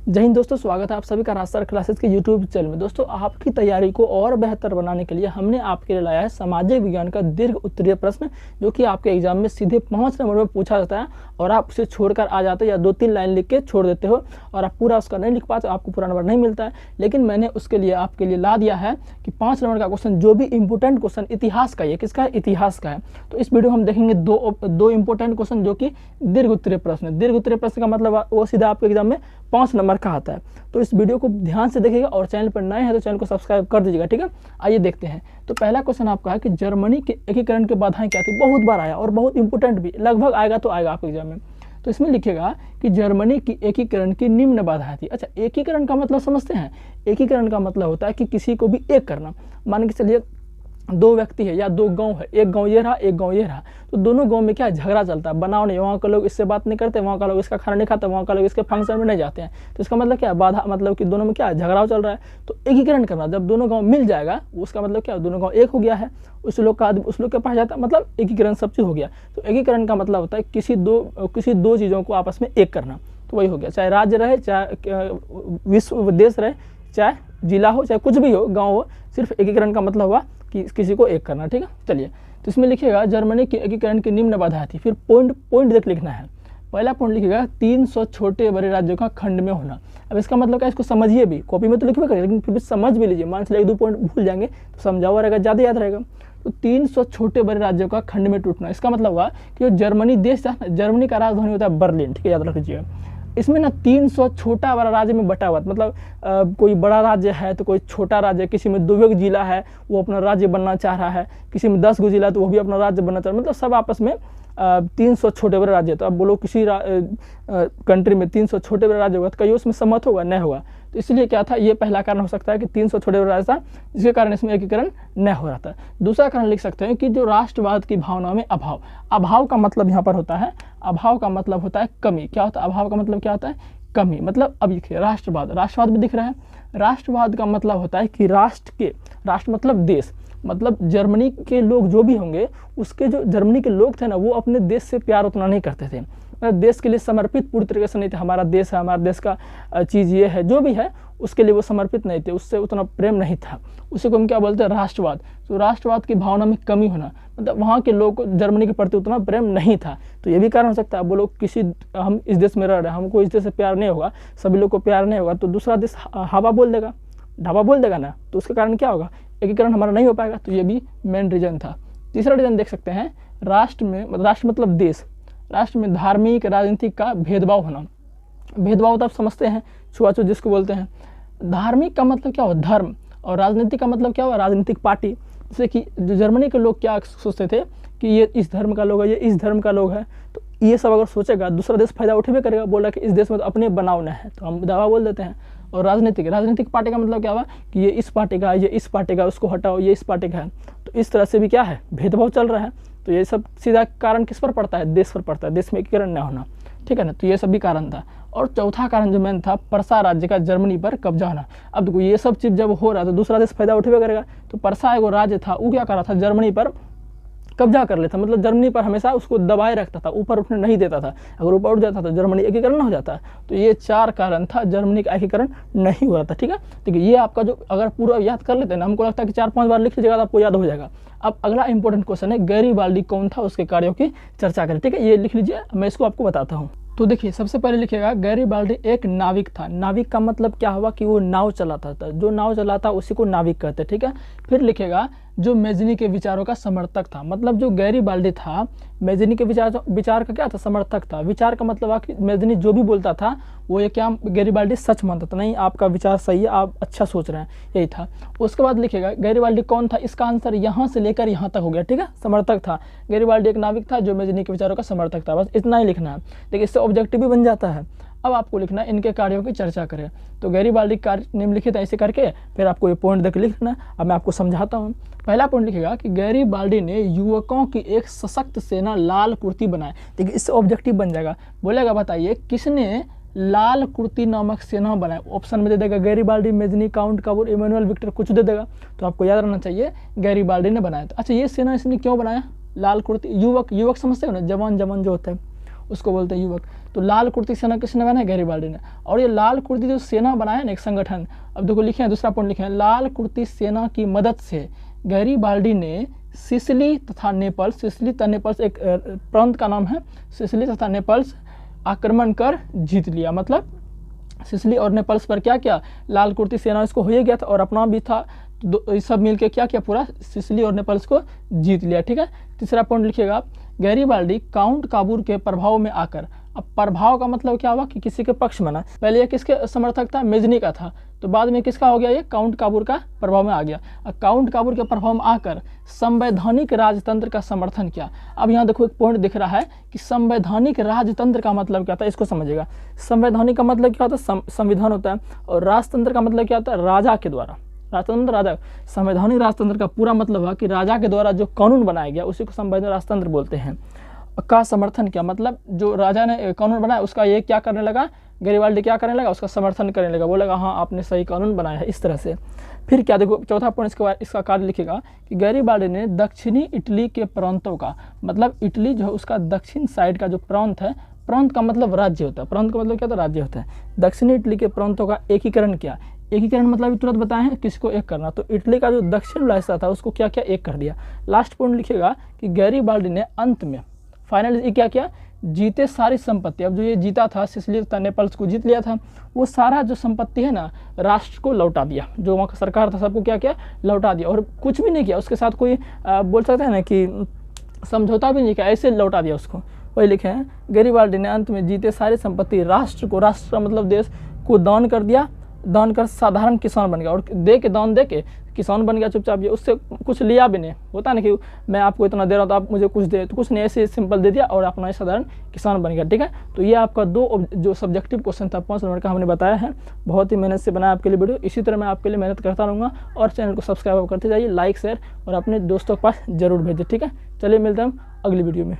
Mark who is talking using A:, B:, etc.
A: जय हिंद दोस्तों, स्वागत है आप सभी का राजसर क्लासेस के यूट्यूब चैनल में। दोस्तों, आपकी तैयारी को और बेहतर बनाने के लिए हमने आपके लिए लाया है सामाजिक विज्ञान का दीर्घ उत्तरीय प्रश्न, जो कि आपके एग्जाम में सीधे 5 नंबर में पूछा जाता है और आप उसे छोड़कर आ जाते हो या 2-3 लाइन लिख के छोड़ देते हो और आप पूरा उसका नहीं लिख पाते, आपको पूरा नंबर नहीं मिलता है। लेकिन मैंने उसके लिए आपके लिए ला दिया है कि 5 नंबर का क्वेश्चन, जो भी इंपोर्टेंट क्वेश्चन इतिहास का है, किसका है? इतिहास का है। तो इस वीडियो हम देखेंगे दो इंपोर्टेंट क्वेश्चन, जो कि दीर्घ उत्तरीय प्रश्न। दीर्घ उत्तरीय प्रश्न का मतलब वो सीधा आपके एग्जाम में 5 नंबर का आता है। तो इस वीडियो को ध्यान से देखिएगा और चैनल पर नए हैं तो चैनल को सब्सक्राइब कर दीजिएगा, ठीक है। आइए देखते हैं। तो पहला क्वेश्चन आपका है कि जर्मनी के एकीकरण की बाधाएं क्या थी। बहुत बार आया और बहुत इंपोर्टेंट भी, लगभग आएगा तो आएगा आपके एग्जाम में। तो इसमें लिखेगा कि जर्मनी की एकीकरण की निम्न बाधाएं थी। अच्छा, एकीकरण का मतलब समझते हैं? एकीकरण का मतलब होता है कि किसी को भी एक करना। मान के चलिए 2 व्यक्ति है या 2 गांव है, एक गांव ये रहा, एक गांव ये रहा, तो दोनों गांव में क्या झगड़ा चलता है, बनाव नहीं, वहाँ के लोग इससे बात नहीं करते, वहाँ का लोग इसका खाना नहीं खाता, वहाँ का लोग इसके फंक्शन में नहीं जाते हैं। तो इसका मतलब क्या है? बाधा, मतलब कि दोनों में क्या झगड़ा चल रहा है। तो एकीकरण करना, जब दोनों गाँव मिल जाएगा उसका मतलब क्या, दोनों गाँव एक हो गया है, उस लोग का आदमी उस लोग के पास जाता है, मतलब एकीकरण सब चीज़ हो गया। तो एकीकरण का मतलब होता है किसी दो चीज़ों को आपस में एक करना। तो वही हो गया, चाहे राज्य रहे, चाहे विश्व देश रहे, चाहे जिला हो, चाहे कुछ भी हो, गाँव हो, सिर्फ एकीकरण का मतलब हुआ कि किसी को एक करना, ठीक है। चलिए, तो इसमें लिखिएगा जर्मनी के एकीकरण की निम्न बाधाएं थी। फिर पॉइंट देख लिखना है। पहला पॉइंट लिखिएगा 300 छोटे बड़े राज्यों का खंड में होना। अब इसका मतलब क्या, इसको समझिए भी, कॉपी में तो लिखबे करिए लेकिन फिर भी समझ भी लीजिए। मान लीजिए 1-2 पॉइंट भूल जाएंगे तो समझा हुआ रहेगा, ज़्यादा याद रहेगा। तो 300 छोटे बड़े राज्यों का खंड में टूटना, इसका मतलब हुआ कि जो जर्मनी देश था, जर्मनी का राजधानी होता है बर्लिन, ठीक है, याद रख लीजिएगा। इसमें ना 300 छोटा बड़ा राज्य में बटा हुआ, मतलब कोई बड़ा राज्य है तो कोई छोटा राज्य है। किसी में 2 जिला है, वो अपना राज्य बनना चाह रहा है, किसी में 10 जिला तो वो भी अपना राज्य बनना चाह रहा है, मतलब सब आपस में 300 छोटे बड़े राज्य। तो अब बोलो किसी कंट्री में 300 छोटे बड़े राज्य होगा तो कहीं उसमें सम्मत होगा? नहीं होगा। तो इसलिए क्या था, ये पहला कारण हो सकता है कि 300 छोटे बड़े राज्य था, जिसके कारण इसमें एकीकरण न हो रहा था। दूसरा कारण लिख सकते हैं कि जो राष्ट्रवाद की भावना में अभाव। अभाव का मतलब यहाँ पर होता है, अभाव का मतलब होता है कमी। क्या होता है अभाव का मतलब? क्या होता है? कमी। मतलब अब देखिए, राष्ट्रवाद भी दिख रहा है। राष्ट्रवाद का मतलब होता है कि राष्ट्र मतलब देश, मतलब जर्मनी के लोग जो भी होंगे, उसके जो जर्मनी के लोग थे ना, वो अपने देश से प्यार उतना नहीं करते थे, मतलब देश के लिए समर्पित पूरी तरीके से नहीं थे। हमारा देश है, हमारा देश का चीज़ ये है, जो भी है उसके लिए वो समर्पित नहीं थे, उससे उतना प्रेम नहीं था। उसी को हम क्या बोलते हैं? राष्ट्रवाद। तो राष्ट्रवाद की भावना में कमी होना, मतलब वहाँ के लोग को जर्मनी के प्रति उतना प्रेम नहीं था। तो ये भी कारण हो सकता है। वो लोग हम इस देश में रह रहे हैं, हमको इस देश से प्यार नहीं होगा, सभी लोग को प्यार नहीं होगा, तो दूसरा देश हवा बोल देगा, ढाबा बोल देगा ना, तो उसके कारण क्या होगा? एकीकरण हमारा नहीं हो पाएगा। तो ये भी मेन रीजन था। तीसरा रीजन देख सकते हैं, राष्ट्र मतलब देश, राष्ट्र में धार्मिक राजनीतिक का भेदभाव होना। भेदभाव तो आप समझते हैं, छुआछूत जिसको बोलते हैं। धार्मिक का मतलब क्या हुआ? धर्म। और राजनीतिक का मतलब क्या हुआ? राजनीतिक पार्टी। जैसे कि जो जर्मनी के लोग क्या सोचते थे कि ये इस धर्म का लोग है, ये इस धर्म का लोग है, तो ये सब अगर सोचेगा, दूसरा देश फायदा उठेबे करेगा। बोला कि इस देश में तो अपने बनावना है, तो हम दावा बोल देते हैं। और राजनीतिक पार्टी का मतलब क्या हुआ कि ये इस पार्टी का है, ये इस पार्टी का, उसको हटाओ, ये इस पार्टी का है। तो इस तरह से भी क्या है? भेदभाव चल रहा है। तो ये सब सीधा कारण किस पर पड़ता है? देश पर पड़ता है, देश में एकीकरण न होना, ठीक है ना। तो ये सब भी कारण था। और चौथा कारण जो मेन था, परसा राज्य का जर्मनी पर कब्जा होना। अब देखो, ये सब चीज़ जब हो रहा था, दूसरा देश फायदा उठेबे करेगा। तो परसा एगो राज्य था, वो क्या कर रहा था? जर्मनी पर कब्जा कर लेता, मतलब जर्मनी पर हमेशा उसको दबाए रखता था, ऊपर उठने नहीं देता था। अगर ऊपर उठ जाता तो जर्मनी एकीकरण हो जाता। तो ये 4 कारण था, जर्मनी का एकीकरण नहीं हो रहा था, ठीक है। देखिए, ये आपका जो अगर पूरा याद कर लेते हैं ना, हमको लगता है कि 4-5 बार लिख लीजिएगा तो आपको याद हो जाएगा। अब अगला इंपॉर्टेंट क्वेश्चन है, गैरीबाल्डी कौन था, उसके कार्यों की चर्चा करें, ठीक है। ये लिख लीजिए, मैं इसको आपको बताता हूँ। तो देखिए, सबसे पहले लिखिएगा गैरीबाल्डी एक नाविक था। नाविक का मतलब क्या हुआ कि वो नाव चलाता था, जो नाव चलाता उसी को नाविक कहते हैं, ठीक है। फिर लिखिएगा जो मेजनी के विचारों का समर्थक था, मतलब जो गैरीबाल्डी था, मेजनी के विचार का क्या था? समर्थक था। विचार का मतलब कि मेजनी जो भी बोलता था वो ये क्या गैरीबाल्डी सच मानता था, नहीं आपका विचार सही है, आप अच्छा सोच रहे हैं, यही था। उसके बाद लिखिएगा गैरीबाल्डी कौन था, इसका आंसर यहाँ से लेकर यहाँ तक हो गया, ठीक है। समर्थक था। गैरीबाल्डी एक नाविक था जो मेजनी के विचारों का समर्थक था, बस इतना ही लिखना है। देखिए, इससे ऑब्जेक्टिव भी बन जाता है। अब आपको लिखना है इनके कार्यों की चर्चा करें। तो गैरीबाल्डी कार्य निम्नलिखित ऐसे करके फिर आपको ये पॉइंट देख लिखना। अब मैं आपको समझाता हूँ। पहला पॉइंट लिखेगा कि गैरीबाल्डी ने युवकों की एक सशक्त सेना लाल कुर्ती बनाए। देखिए, इससे ऑब्जेक्टिव बन जाएगा। बोलेगा बताइए किसने लाल कुर्ती नामक सेना बनाए? ऑप्शन में दे देगा Garibaldi, Mazzini, Count Cavour, Emmanuel Victor, कुछ दे देगा। तो आपको याद रहना चाहिए गैरीबाल्डी ने बनाया था। अच्छा, ये सेना इसने क्यों बनाया? लाल कुर्ती, युवक समझते हो ना, जवान जो होता है, उसको बोलते हैं युवक। तो लाल कुर्ती सेना किसने बनाया? गैरिबाल्डी ने। और ये लाल कुर्ती जो सेना बनाया ना, एक संगठन, अब देखो लिखे हैं, दूसरा पॉइंट लिखे हैं, लाल कुर्ती सेना की मदद से गैरिबाल्डी ने सिसिली तथा नेपल्स, सिसिली तथा नेपल्स एक प्रांत का नाम है, सिसिली तथा नेपल्स आक्रमण कर जीत लिया। मतलब सिसिली और नेपल्स पर क्या किया? लाल कुर्ती सेना इसको हो गया था और अपना भी था, तो सब मिलके क्या किया? पूरा सिसिली और नेपल्स को जीत लिया। ठीक है, तीसरा पॉइंट लिखिएगा, गैरिबाल्डी काउंट काबूर के प्रभाव में आकर, अब प्रभाव का मतलब क्या हुआ कि किसी के पक्ष में ना, पहले ये किसके समर्थक था? मेजनी का था, तो बाद में किसका हो गया? ये काउंट काबूर का प्रभाव में आ गया। काउंट काबूर के प्रभाव में आकर संवैधानिक राजतंत्र का समर्थन किया। अब यहाँ देखो एक पॉइंट दिख रहा है कि संवैधानिक राजतंत्र का मतलब क्या था, इसको समझिएगा। संवैधानिक का मतलब क्या होता है? संविधान होता है। और राजतंत्र का मतलब क्या होता है? राजा के द्वारा। राजतंत्र राजा, संवैधानिक राजतंत्र का पूरा मतलब है कि राजा के द्वारा जो कानून बनाया गया उसी को संवैधानिक राजतंत्र बोलते हैं। का समर्थन किया मतलब जो राजा ने कानून बनाया उसका ये क्या करने लगा? गैरिबाल्डी क्या करने लगा? उसका समर्थन करने लगा, बोलेगा हाँ आपने सही कानून बनाया है, इस तरह से। फिर क्या देखो चौथा पॉइंट इसका कार्य लिखेगा कि गैरिबाल्डी ने दक्षिणी इटली के प्रांतों का, मतलब इटली जो है उसका दक्षिण साइड का जो प्रांत है, प्रांत का मतलब राज्य होता है, प्रांत का मतलब क्या होता है? राज्य होता है। दक्षिणी इटली के प्रांतों का एकीकरण किया। एकीकरण मतलब तुरंत बताए हैं किसको एक करना, तो इटली का जो दक्षिण वाला हिस्सा था उसको क्या किया? एक कर दिया। लास्ट पॉइंट लिखेगा कि गैरिबाल्डी ने अंत में फाइनली क्या किया? जीते सारी संपत्ति, अब जो ये जीता था सिसिली तथा नेपल्स को जीत लिया था, वो सारा जो संपत्ति है ना राष्ट्र को लौटा दिया। जो वहाँ का सरकार था सबको क्या किया? लौटा दिया। और कुछ भी नहीं किया उसके साथ, कोई बोल सकते हैं ना कि समझौता भी नहीं किया, ऐसे लौटा दिया उसको। वही लिखे हैं, गैरिबाल्डी ने अंत में जीते सारी संपत्ति राष्ट्र को, राष्ट्र का मतलब देश को दान कर दिया, दान कर साधारण किसान बन गया। और दे के दान दे के किसान बन गया चुपचाप, ये उससे कुछ लिया भी नहीं। होता ना कि मैं आपको इतना दे रहा हूँ तो आप मुझे कुछ दे, तो कुछ नहीं, ऐसे सिंपल दे दिया और अपना साधारण किसान बन गया। ठीक है, तो ये आपका दो जो सब्जेक्टिव क्वेश्चन था 5 नंबर का हमने बताया है। बहुत ही मेहनत से बनाया आपके लिए वीडियो, इसी तरह मैं आपके लिए मेहनत करता रहूँगा। और चैनल को सब्सक्राइब करते जाइए, लाइक शेयर और अपने दोस्तों के पास जरूर भेजें। ठीक है, चलिए मिलते हैं हम अगली वीडियो में।